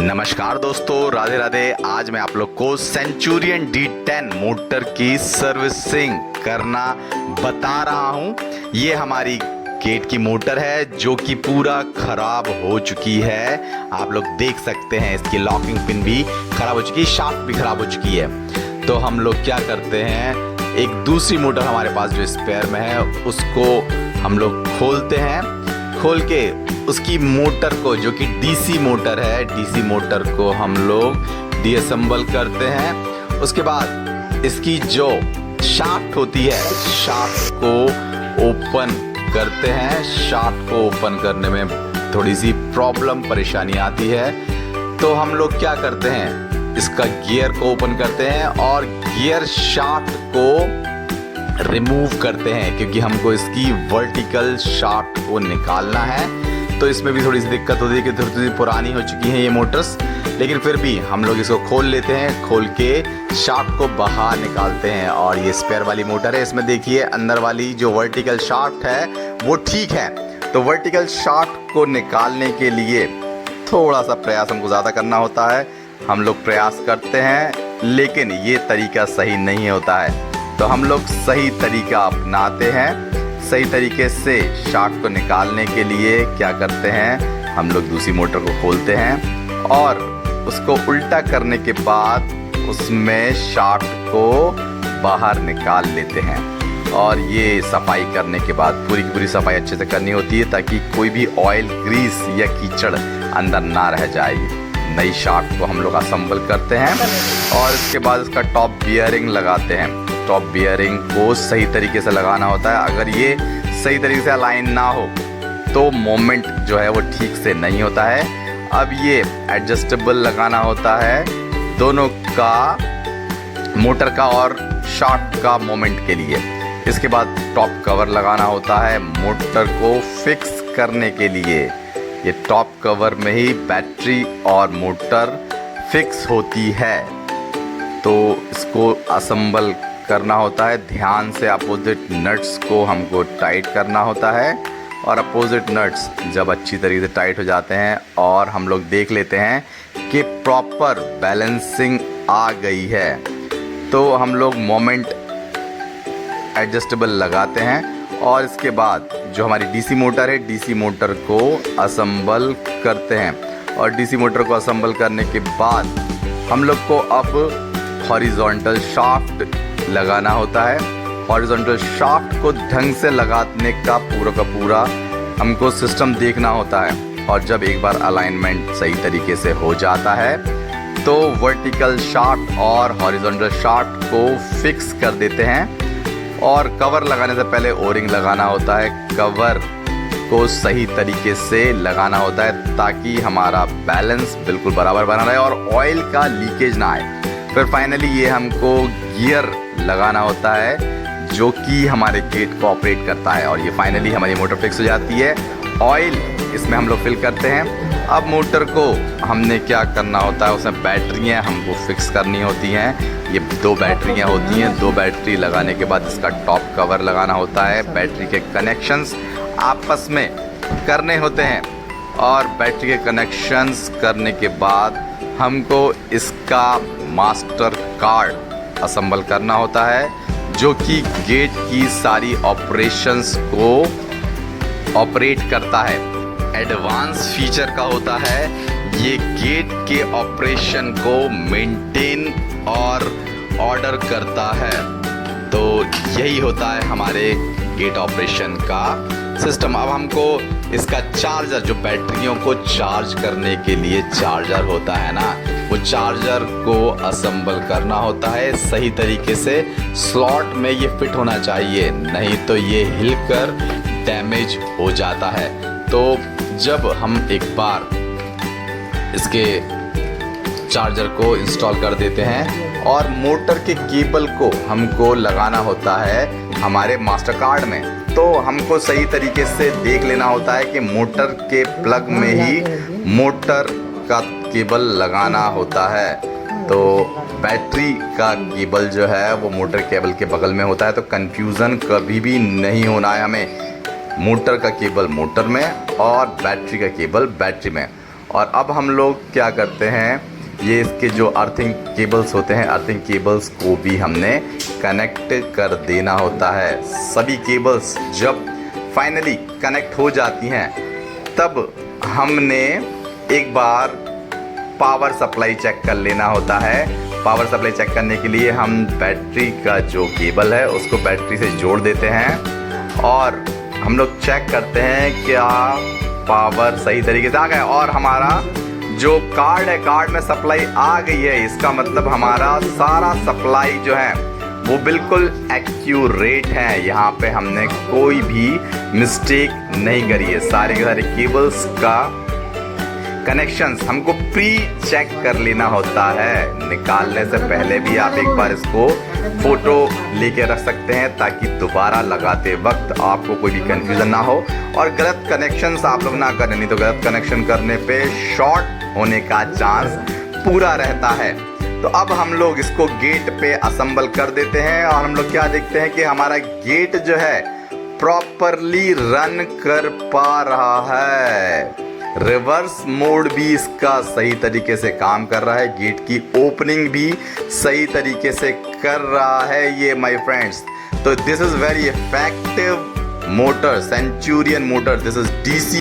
नमस्कार दोस्तों, राधे राधे। आज मैं आप लोग को सेंचुरियन D10 मोटर की सर्विसिंग करना बता रहा हूं। ये हमारी गेट की मोटर है जो कि पूरा खराब हो चुकी है। आप लोग देख सकते हैं इसकी लॉकिंग पिन भी खराब हो चुकी है, शाफ्ट भी खराब हो चुकी है। तो हम लोग क्या करते हैं, एक दूसरी मोटर हमारे पास जो स्पेयर में है उसको हम लोग खोलते हैं। खोल के उसकी मोटर को, जो कि डीसी मोटर है, डीसी मोटर को हम लोग डीअसेंबल करते हैं। उसके बाद इसकी जो शाफ्ट होती है, शाफ्ट को ओपन करते हैं। शाफ्ट को ओपन करने में थोड़ी सी प्रॉब्लम, परेशानी आती है। तो हम लोग क्या करते हैं, इसका गियर को ओपन करते हैं और गियर शाफ्ट को रिमूव करते हैं, क्योंकि हमको इसकी वर्टिकल शाफ्ट को निकालना है। तो इसमें भी थोड़ी सी दिक्कत होती है कि थोड़ी सी पुरानी हो चुकी हैं ये मोटर्स, लेकिन फिर भी हम लोग इसको खोल लेते हैं। खोल के शाफ्ट को बाहर निकालते हैं। और ये स्पेयर वाली मोटर है, इसमें देखिए अंदर वाली जो वर्टिकल शाफ्ट है वो ठीक है। तो वर्टिकल शाफ्ट को निकालने के लिए थोड़ा सा प्रयास हमको ज़्यादा करना होता है। हम लोग प्रयास करते हैं, लेकिन ये तरीका सही नहीं होता है। तो हम लोग सही तरीका अपनाते हैं। सही तरीके से शाफ्ट को निकालने के लिए क्या करते हैं, हम लोग दूसरी मोटर को खोलते हैं और उसको उल्टा करने के बाद उसमें शाफ्ट को बाहर निकाल लेते हैं। और ये सफाई करने के बाद पूरी की पूरी सफाई अच्छे से करनी होती है, ताकि कोई भी ऑयल, ग्रीस या कीचड़ अंदर ना रह जाए। नई शाफ्ट को हम लोग असेंबल करते हैं और इसके बाद इसका टॉप बियरिंग लगाते हैं। टॉप बियरिंग को सही तरीके से लगाना होता है। अगर ये सही तरीके से अलाइन ना हो तो मोमेंट जो है वो ठीक से नहीं होता है। अब ये एडजस्टेबल लगाना होता है दोनों का, मोटर का और शाफ्ट का मोमेंट के लिए। इसके बाद टॉप कवर लगाना होता है मोटर को फिक्स करने के लिए। ये टॉप कवर में ही बैटरी और मोटर फिक्स होती है। तो इसको असेंबल करना होता है। ध्यान से अपोजिट नट्स को हमको टाइट करना होता है। और अपोजिट नट्स जब अच्छी तरीके से टाइट हो जाते हैं और हम लोग देख लेते हैं कि प्रॉपर बैलेंसिंग आ गई है, तो हम लोग मोमेंट एडजस्टेबल लगाते हैं। और इसके बाद जो हमारी डीसी मोटर है, डीसी मोटर को असेंबल करते हैं। और डीसी मोटर को असेंबल करने के बाद हम लोग को अब हॉरिजॉन्टल शाफ्ट लगाना होता है। हॉरिजॉन्टल शाफ्ट को ढंग से लगाने का पूरा हमको सिस्टम देखना होता है। और जब एक बार अलाइनमेंट सही तरीके से हो जाता है तो वर्टिकल शाफ्ट और हॉरिजॉन्टल शाफ्ट को फिक्स कर देते हैं। और कवर लगाने से पहले ओरिंग लगाना होता है। कवर को सही तरीके से लगाना होता है ताकि हमारा बैलेंस बिल्कुल बराबर बना रहे और ऑयल का लीकेज ना आए। फिर फाइनली ये हमको गियर लगाना होता है जो कि हमारे गेट को ऑपरेट करता है। और ये फाइनली हमारी मोटर फिक्स हो जाती है। ऑयल इसमें हम लोग फिल करते हैं। अब मोटर को हमने क्या करना होता है, उसमें बैटरियाँ हमको फिक्स करनी होती हैं। ये 2 बैटरियाँ होती हैं। 2 बैटरी लगाने के बाद इसका टॉप कवर लगाना होता है। बैटरी के कनेक्शंस आपस में करने होते हैं। और बैटरी के कनेक्शंस करने के बाद हमको इसका मास्टर कार्ड असेंबल करना होता है, जो कि गेट की सारी ऑपरेशंस को ऑपरेट करता है। एडवांस फीचर का होता है, ये गेट के ऑपरेशन को मेंटेन और ऑर्डर करता है। तो यही होता है हमारे गेट ऑपरेशन का सिस्टम। अब हमको इसका चार्जर, जो बैटरियों को चार्ज करने के लिए चार्जर होता है ना, वो चार्जर को असेंबल करना होता है सही तरीके से। स्लॉट में ये फिट होना चाहिए, नहीं तो ये हिलकर डैमेज हो जाता है। तो जब हम एक बार इसके चार्जर को इंस्टॉल कर देते हैं और मोटर के केबल को हमको लगाना होता है हमारे मास्टर कार्ड में, तो हमको सही तरीके से देख लेना होता है कि मोटर के प्लग में ही मोटर का केबल लगाना होता है। तो बैटरी का केबल जो है वो मोटर केबल के बगल में होता है। तो कंफ्यूज़न कभी भी नहीं होना है हमें। मोटर का केबल मोटर में और बैटरी का केबल बैटरी में। और अब हम लोग क्या करते हैं, ये इसके जो अर्थिंग केबल्स होते हैं, अर्थिंग केबल्स को भी हमने कनेक्ट कर देना होता है। सभी केबल्स जब फाइनली कनेक्ट हो जाती हैं तब हमने एक बार पावर सप्लाई चेक कर लेना होता है। पावर सप्लाई चेक करने के लिए हम बैटरी का जो केबल है उसको बैटरी से जोड़ देते हैं और हम लोग चेक करते हैं क्या पावर सही तरीके से आ गया और हमारा जो कार्ड है, कार्ड में सप्लाई आ गई है। इसका मतलब हमारा सारा सप्लाई जो है वो बिल्कुल एक्यूरेट है। यहाँ पे हमने कोई भी मिस्टेक नहीं करी है। सारे के सारे केबल्स का कनेक्शंस हमको प्री चेक कर लेना होता है। निकालने से पहले भी आप एक बार इसको फोटो लेके रख सकते हैं ताकि दोबारा लगाते वक्त आपको कोई भी कंफ्यूजन ना हो और गलत कनेक्शंस आप लोग ना करें, नहीं तो गलत कनेक्शन करने पे शॉर्ट होने का चांस पूरा रहता है। तो अब हम लोग इसको गेट पे असेंबल कर देते हैं और हम लोग क्या देखते हैं कि हमारा गेट जो है प्रॉपरली रन कर पा रहा है। रिवर्स मोड भी इसका सही तरीके से काम कर रहा है, गेट की ओपनिंग भी सही तरीके से कर रहा है ये माय फ्रेंड्स। तो this is very effective motor, Centurion motor. This is DC